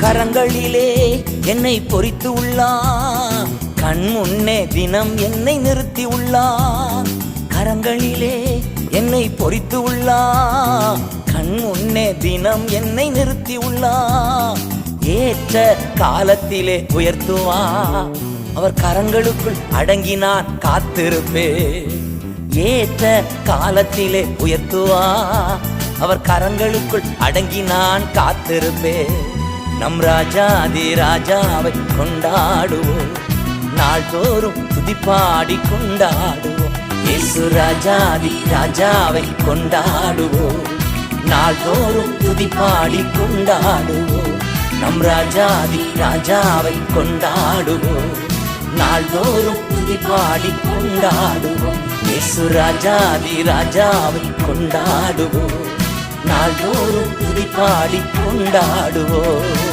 கரங்களிலே என்னை பொறித்து உள்ளார், கண் முன்னே தினம் என்னை நிறுத்தி உள்ளார். கரங்களிலே என்னை பொறித்து உள்ளார், கண் முன்னே தினம் என்னை நிறுத்தி உள்ளார். ஏற்ற காலத்திலே உயர்த்துவார், அவர் கரங்களுக்குள் அடங்கி நான் காத்திருப்பேன். ஏற்ற காலத்திலே உயர்த்துவார், அவர் கரங்களுக்குள் அடங்கி நான் காத்திருப்பேன். நம் ராஜாதி ராஜாவை கொண்டாடுவோம், நாள்தோறும் துதிப்பாடி கொண்டாடுவோம். இயேசு ராஜாதி ராஜாவை கொண்டாடுவோம், நாள்தோறும் துதிப்பாடி கொண்டாடுவோம். நம் ராஜாதி ராஜாவை கொண்டாடுவோம், நாள்தோறும் துதிப்பாடி கொண்டாடுவோம். இயேசு ராஜாதி ராஜாவை கொண்டாடுவோம், நாள்தோறும் துதிப்பாடி கொண்டாடுவோம்.